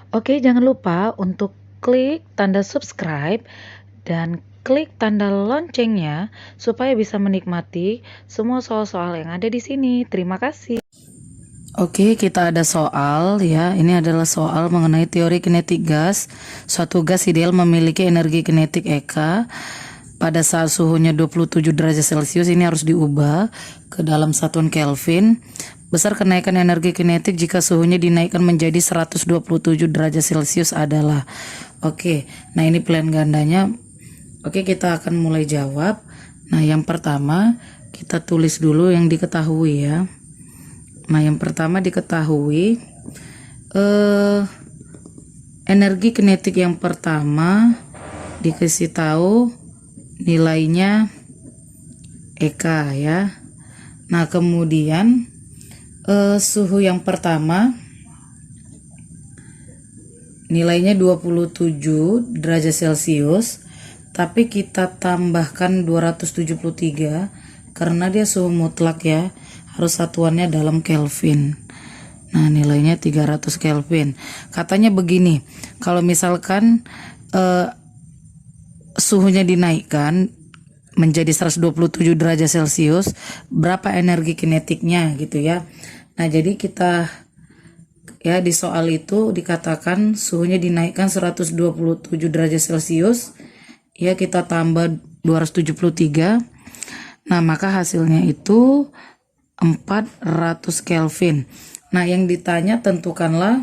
Oke, jangan lupa untuk klik tanda subscribe dan klik tanda loncengnya supaya bisa menikmati semua soal-soal yang ada di sini. Terima kasih. Oke, kita ada soal ya. Ini adalah soal mengenai teori kinetik gas. Suatu gas ideal memiliki energi kinetik EK pada saat suhunya 27 derajat Celcius. Ini harus diubah ke dalam satuan Kelvin. Besar kenaikan energi kinetik jika suhunya dinaikkan menjadi 127 derajat Celcius adalah. Oke, nah ini pilihan gandanya. Oke, kita akan mulai jawab. Nah, yang pertama kita tulis dulu yang diketahui ya. Nah, yang pertama diketahui energi kinetik yang pertama dikasih tahu nilainya EK ya. Nah, kemudian suhu yang pertama nilainya 27 derajat Celcius, tapi kita tambahkan 273 karena dia suhu mutlak ya, harus satuannya dalam Kelvin. Nah, nilainya 300 Kelvin. Katanya begini, kalau misalkan suhunya dinaikkan menjadi 127 derajat Celcius, berapa energi kinetiknya gitu ya. Nah, jadi kita ya di soal itu dikatakan suhunya dinaikkan 127 derajat Celcius, ya kita tambah 273. Nah, maka hasilnya itu 400 Kelvin. Nah, yang ditanya tentukanlah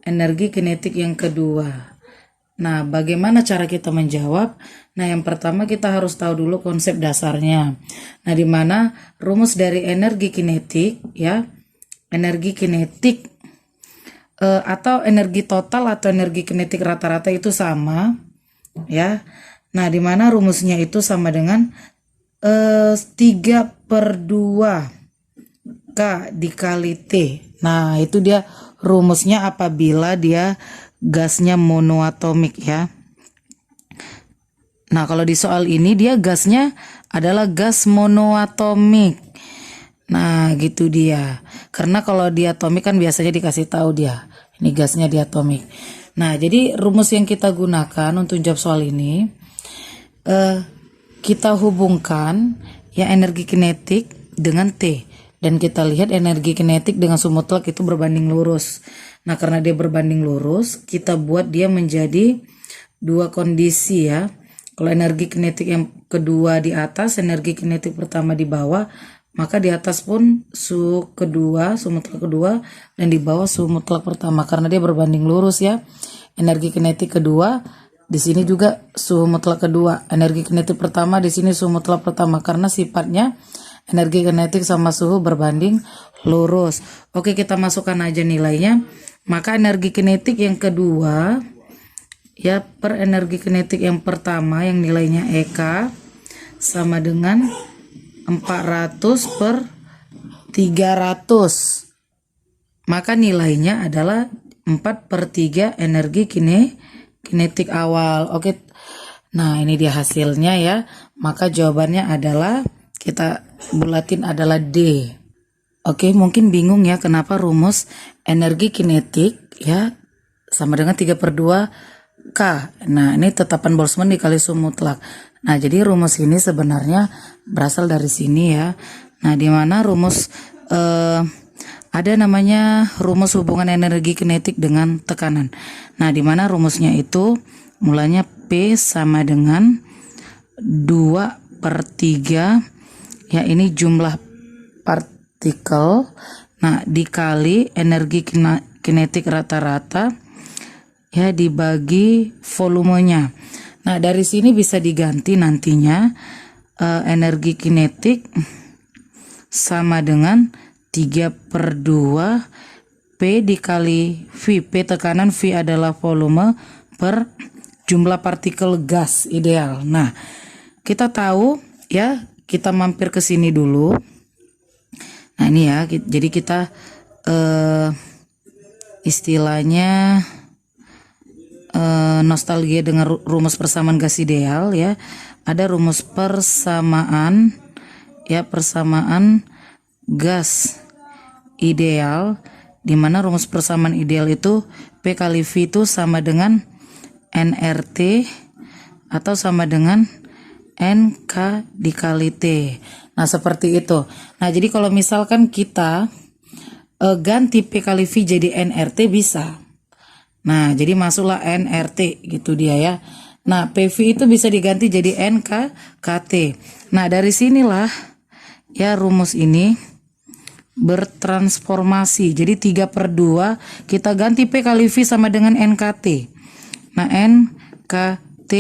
energi kinetik yang kedua. Nah, bagaimana cara kita menjawab? Nah, yang pertama kita harus tahu dulu konsep dasarnya. Nah, di mana rumus dari energi kinetik ya, energi kinetik atau energi total atau energi kinetik rata-rata itu sama ya. Nah, di mana rumusnya itu sama dengan 3/2 K dikali T. Nah, itu dia rumusnya apabila dia gasnya monoatomik ya. Nah, kalau di soal ini dia gasnya adalah gas monoatomik. Nah, gitu dia. Karena kalau diatomik kan biasanya dikasih tahu dia. Ini gasnya diatomik. Nah, jadi rumus yang kita gunakan untuk jawab soal ini, kita hubungkan ya energi kinetik dengan T. Dan kita lihat energi kinetik dengan suhu mutlak itu berbanding lurus. Nah, karena dia berbanding lurus, kita buat dia menjadi dua kondisi ya. Kalau energi kinetik yang kedua di atas, energi kinetik pertama di bawah, maka di atas pun suhu kedua, suhu mutlak kedua, dan di bawah suhu mutlak pertama. Karena dia berbanding lurus ya. Energi kinetik kedua, di sini juga suhu mutlak kedua. Energi kinetik pertama, di sini suhu mutlak pertama. Karena sifatnya energi kinetik sama suhu berbanding lurus. Oke, kita masukkan aja nilainya. Maka energi kinetik yang kedua ya per energi kinetik yang pertama yang nilainya EK sama dengan 400/300. Maka nilainya adalah 4/3 energi kinetik awal. Oke. Nah, ini dia hasilnya ya. Maka jawabannya adalah kita bulatin adalah D. Oke, mungkin bingung ya kenapa rumus energi kinetik ya sama dengan 3/2 K. Nah, ini tetapan Boltzmann dikali suhu mutlak. Nah, jadi rumus ini sebenarnya berasal dari sini ya. Nah, di mana rumus ada namanya rumus hubungan energi kinetik dengan tekanan. Nah, di mana rumusnya itu mulanya P sama dengan 2/3 ya, ini jumlah partikel. Nah, dikali energi kinetik rata-rata ya dibagi volumenya. Nah, dari sini bisa diganti nantinya energi kinetik sama dengan 3/2 P dikali V. P tekanan, V adalah volume per jumlah partikel gas ideal. Nah, kita tahu ya, kita mampir ke sini dulu. Nah, ini ya, jadi kita istilahnya nostalgia dengan rumus persamaan gas ideal ya. Ada rumus persamaan ya, persamaan gas ideal, di mana rumus persamaan ideal itu P kali V itu sama dengan nRT atau sama dengan NK dikali T. Nah, seperti itu. Nah, jadi kalau misalkan kita ganti P kali V jadi nRT bisa. Nah, jadi masuklah nRT gitu dia ya. Nah, PV itu bisa diganti jadi NK KT. Nah, dari sinilah ya rumus ini bertransformasi. Jadi 3/2 kita ganti P kali V sama dengan NKT. Nah, NKT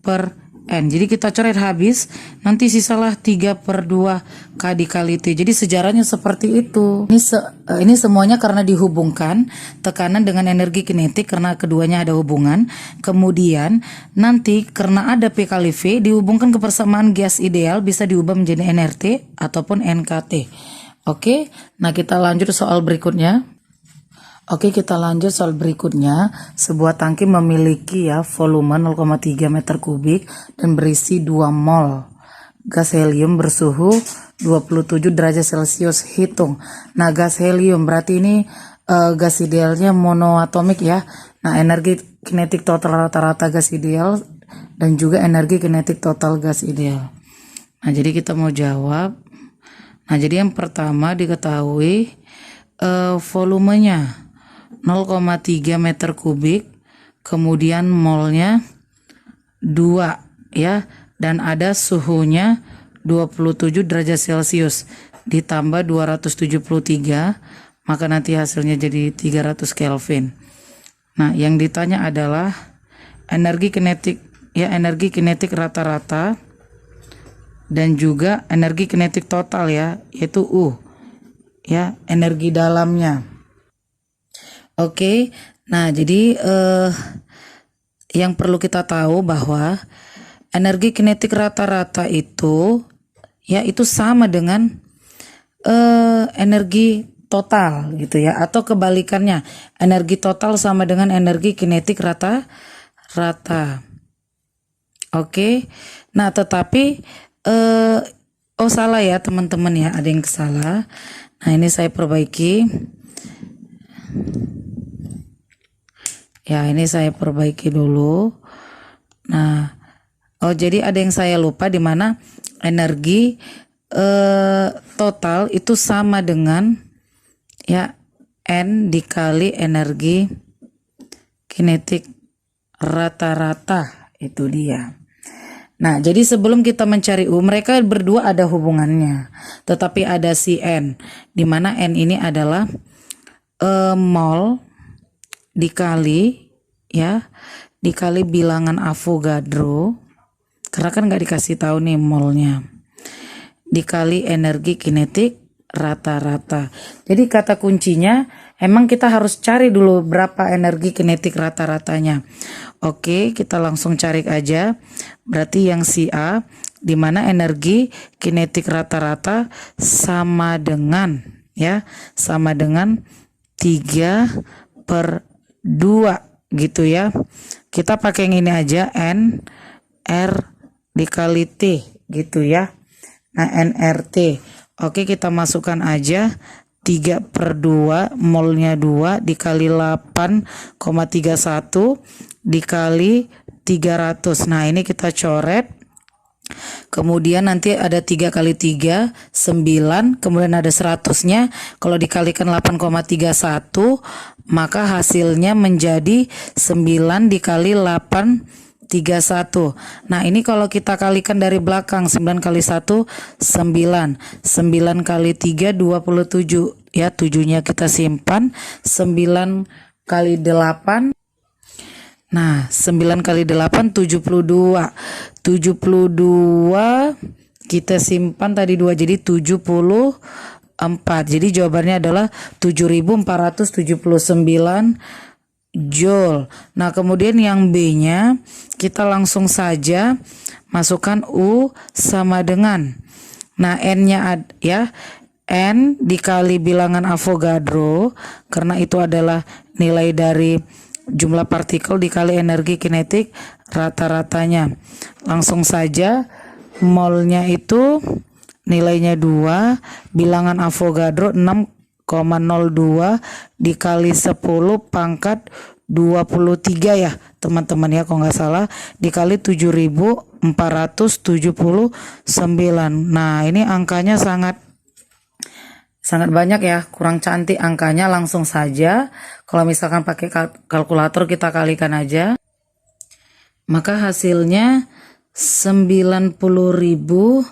per N. Jadi kita coret habis, nanti sisalah 3/2 K dikali T. Jadi sejarahnya seperti itu. Ini semuanya karena dihubungkan tekanan dengan energi kinetik karena keduanya ada hubungan. Kemudian nanti karena ada P kali V dihubungkan ke persamaan gas ideal bisa diubah menjadi nRT ataupun NKT. Oke, nah kita lanjut soal berikutnya. Oke, kita lanjut soal berikutnya. Sebuah tangki memiliki ya volume 0,3 meter kubik dan berisi 2 mol gas helium bersuhu 27 derajat Celcius. Hitung. Nah, gas helium berarti ini gas idealnya monoatomik ya. Nah, energi kinetik total rata-rata gas ideal dan juga energi kinetik total gas ideal. Nah, jadi kita mau jawab. Nah, jadi yang pertama diketahui volumenya 0,3 meter kubik, kemudian molnya 2 ya, dan ada suhunya 27 derajat Celcius ditambah 273, maka nanti hasilnya jadi 300 Kelvin. Nah, yang ditanya adalah energi kinetik ya, energi kinetik rata-rata dan juga energi kinetik total ya, yaitu U ya, energi dalamnya. Oke, nah jadi yang perlu kita tahu bahwa energi kinetik rata-rata itu ya itu sama dengan energi total gitu ya, atau kebalikannya, energi total sama dengan energi kinetik rata-rata. Oke, nah tetapi oh salah ya teman-teman ya, ada yang salah. Nah, ini saya perbaiki. Ya, ini saya perbaiki dulu. Nah, oh jadi ada yang saya lupa di mana energi total itu sama dengan ya N dikali energi kinetik rata-rata, itu dia. Nah, jadi sebelum kita mencari U, mereka berdua ada hubungannya. Tetapi ada si N, di mana N ini adalah mol dikali ya, dikali bilangan Avogadro, karena kan nggak dikasih tahu nih molnya, dikali energi kinetik rata-rata. Jadi kata kuncinya emang kita harus cari dulu berapa energi kinetik rata-ratanya. Oke, kita langsung cari aja. Berarti yang si A, di mana energi kinetik rata-rata sama dengan ya, sama dengan 3/2 gitu ya. Kita pakai yang ini aja, N R dikali T gitu ya. Nah, nRT. Oke, kita masukkan aja 3/2, molnya 2 dikali 8,31 dikali 300. Nah, ini kita coret. Kemudian nanti ada 3 kali 3, 9, kemudian ada 100-nya. Kalau dikalikan 8,31, maka hasilnya menjadi 9 dikali 831. Nah, ini kalau kita kalikan dari belakang, 9 kali 1, 9. 9 kali 3, 27. Ya, 7-nya kita simpan. 9 kali 8. Nah, 9 kali 8, 72. 72 kita simpan tadi 2, jadi 74. Jadi jawabannya adalah 7479 Joule. Nah, kemudian yang B-nya kita langsung saja masukkan U sama dengan, nah, N-nya ya, N dikali bilangan Avogadro, karena itu adalah nilai dari jumlah partikel dikali energi kinetik rata-ratanya. Langsung saja molnya itu nilainya 2, bilangan Avogadro 6,02 dikali 10 pangkat 23 ya teman-teman ya, kalau nggak salah, dikali 7.479. Nah ini angkanya sangat banyak ya, kurang cantik angkanya. Langsung saja kalau misalkan pakai kalkulator kita kalikan aja, maka hasilnya 90.047,16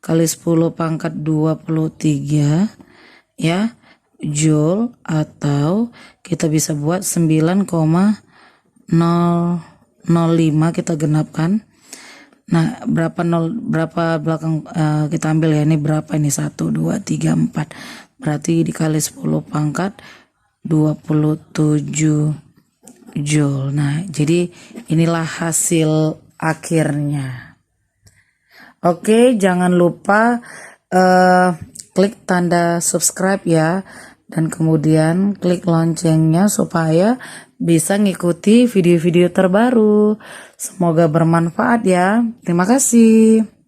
kali 10 pangkat 23 ya, joule, atau kita bisa buat 9,005 kita genapkan. Nah berapa belakang kita ambil ya, ini berapa ini, 1 2 3 4, berarti dikali 10 pangkat 27 joule. Nah jadi inilah hasil akhirnya. Oke, jangan lupa klik tanda subscribe ya, dan kemudian klik loncengnya supaya bisa ngikuti video-video terbaru. Semoga bermanfaat ya. Terima kasih.